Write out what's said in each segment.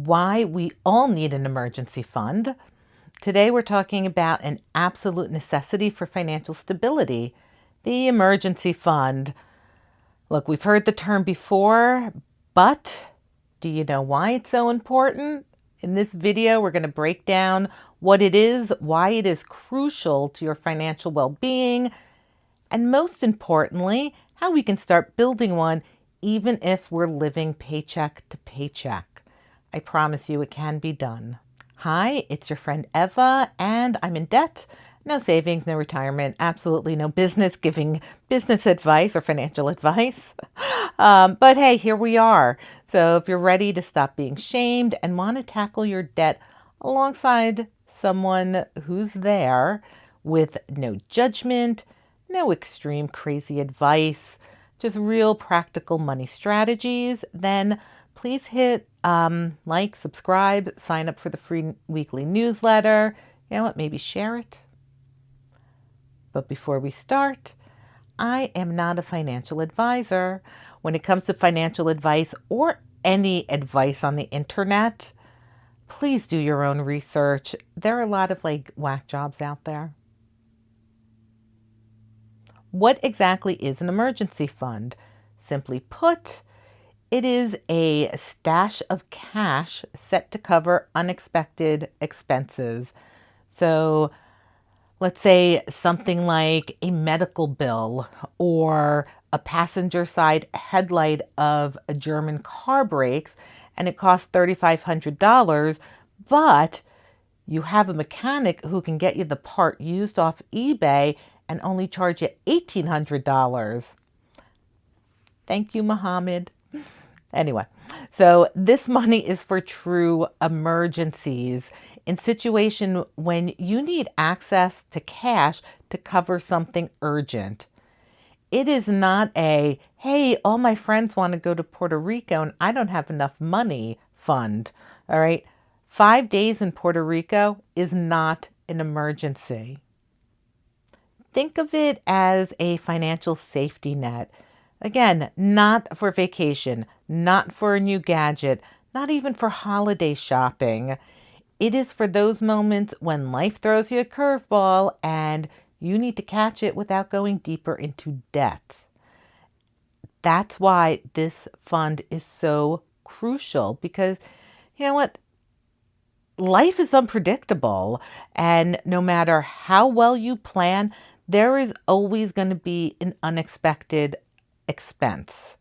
why we all need an emergency fund. Today we're talking about an absolute necessity for financial stability, the emergency fund. Look, we've heard the term before, but do you know why it's so important? In this video, we're going to break down what it is, why it is crucial to your financial well-being, and most importantly, how we can start building one even if we're living paycheck to paycheck. I promise you it can be done. Hi, it's your friend Eva, and I'm in debt. No savings, no retirement, absolutely no business giving business advice or financial advice. But hey, here we are. So if you're ready to stop being shamed and want to tackle your debt alongside someone who's there with no judgment, no extreme crazy advice, just real practical money strategies, then please hit like, subscribe, sign up for the free weekly newsletter. You know what? Maybe share it. But before we start, I am not a financial advisor. When it comes to financial advice or any advice on the internet, please do your own research. There are a lot of whack jobs out there. What exactly is an emergency fund? Simply put, it is a stash of cash set to cover unexpected expenses. So let's say something like a medical bill or a passenger side headlight of a German car breaks and it costs $3,500, but you have a mechanic who can get you the part used off eBay and only charge you $1,800. Thank you, Muhammad. Anyway, so this money is for true emergencies in situation when you need access to cash to cover something urgent. It is not a, hey, all my friends want to go to Puerto Rico and I don't have enough money fund. All right. 5 days in Puerto Rico is not an emergency. Think of it as a financial safety net. Again, not for vacation, not for a new gadget, not even for holiday shopping. It is for those moments when life throws you a curveball and you need to catch it without going deeper into debt. That's why this fund is so crucial because you know what? Life is unpredictable, and no matter how well you plan, there is always going to be an unexpected expense.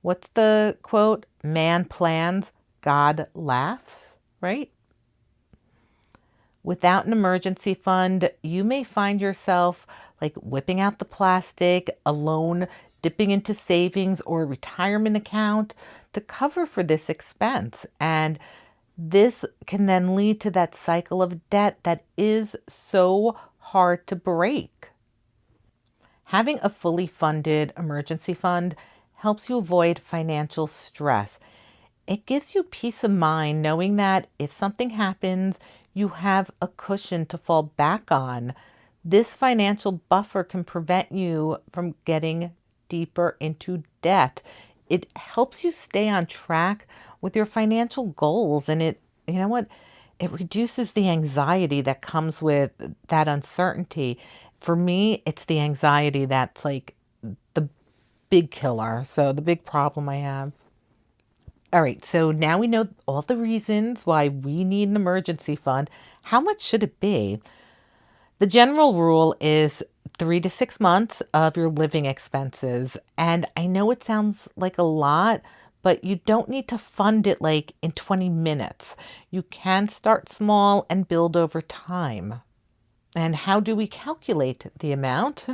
What's the quote? Man plans, God laughs, right? Without an emergency fund, you may find yourself whipping out the plastic, alone, dipping into savings or retirement account to cover for this expense. And this can then lead to that cycle of debt that is so hard to break. Having a fully funded emergency fund helps you avoid financial stress. It gives you peace of mind knowing that if something happens, you have a cushion to fall back on. This financial buffer can prevent you from getting deeper into debt. It helps you stay on track with your financial goals, and it reduces the anxiety that comes with that uncertainty. For me, it's the anxiety that's the big killer, so the big problem I have. All right, so now we know all the reasons why we need an emergency fund. How much should it be? The general rule is 3 to 6 months of your living expenses. And I know it sounds like a lot, but you don't need to fund it in 20 minutes. You can start small and build over time. And how do we calculate the amount?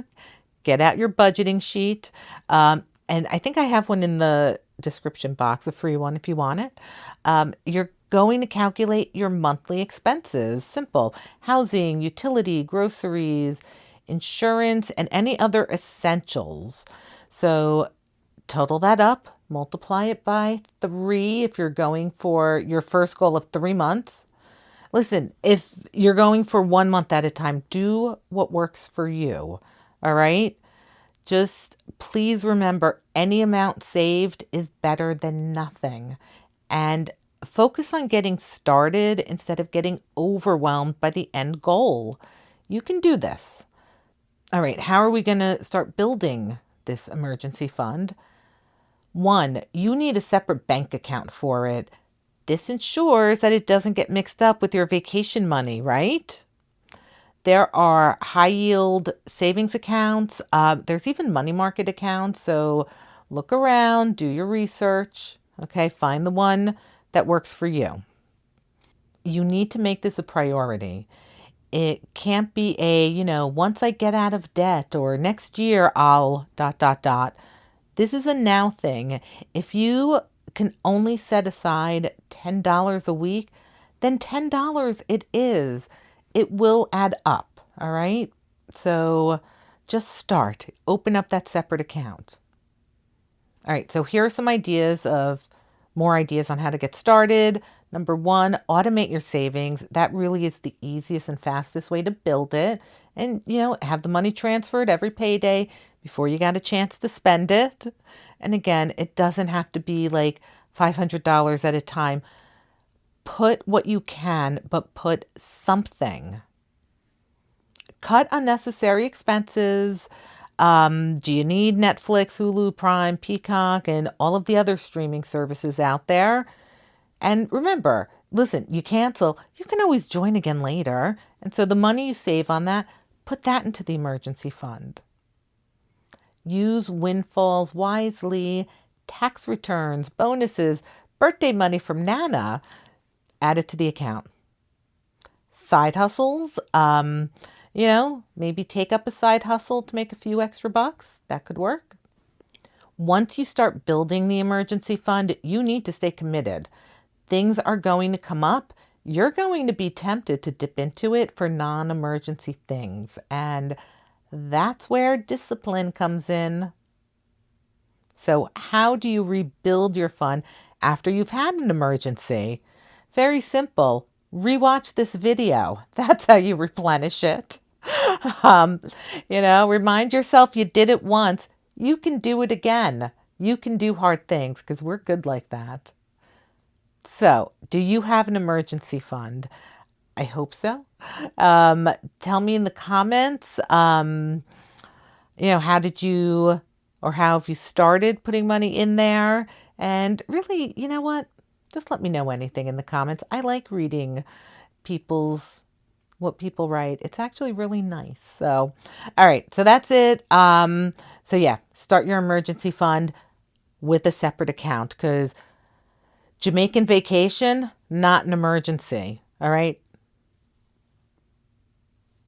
Get out your budgeting sheet. And I think I have one in the description box, a free one if you want it. You're going to calculate your monthly expenses. Simple. Housing, utility, groceries, insurance, and any other essentials. So total that up, multiply it by 3 if you're going for your first goal of 3 months. Listen, if you're going for 1 month at a time, do what works for you. All right? Just please remember any amount saved is better than nothing. And Focus on getting started instead of getting overwhelmed by the end goal. You can do this. All right, how are we going to start building this emergency fund? One, you need a separate bank account for it. This ensures that it doesn't get mixed up with your vacation money, right? There are high yield savings accounts. There's even money market accounts. So look around, do your research. Okay, find the one that works for you. You need to make this a priority. It can't be once I get out of debt or next year I'll dot, dot, dot. This is a now thing. If you can only set aside $10 a week, then $10 it is. It will add up. All right. So just start. Open up that separate account. All right. So here are some more ideas on how to get started. Number one, automate your savings. That really is the easiest and fastest way to build it. And, have the money transferred every payday before you got a chance to spend it. And again, it doesn't have to be like $500 at a time. Put what you can, but put something. Cut unnecessary expenses. Do you need Netflix, Hulu, Prime, Peacock, and all of the other streaming services out there? And remember, listen, you cancel, you can always join again later. And so the money you save on that, put that into the emergency fund. Use windfalls wisely, tax returns, bonuses, birthday money from Nana, add it to the account. Side hustles, maybe take up a side hustle to make a few extra bucks. That could work. Once you start building the emergency fund, you need to stay committed. Things are going to come up. You're going to be tempted to dip into it for non emergency things. And that's where discipline comes in. So, how do you rebuild your fund after you've had an emergency? Very simple. Rewatch this video. That's how you replenish it. Um, remind yourself you did it once. You can do it again. You can do hard things because we're good like that. So, do you have an emergency fund? I hope so. Tell me in the comments, how did you or how have you started putting money in there? And really, you know what? Just let me know anything in the comments. I like reading what people write. It's actually really nice. So, all right. So that's it. So yeah, start your emergency fund with a separate account because Jamaican vacation, not an emergency. All right.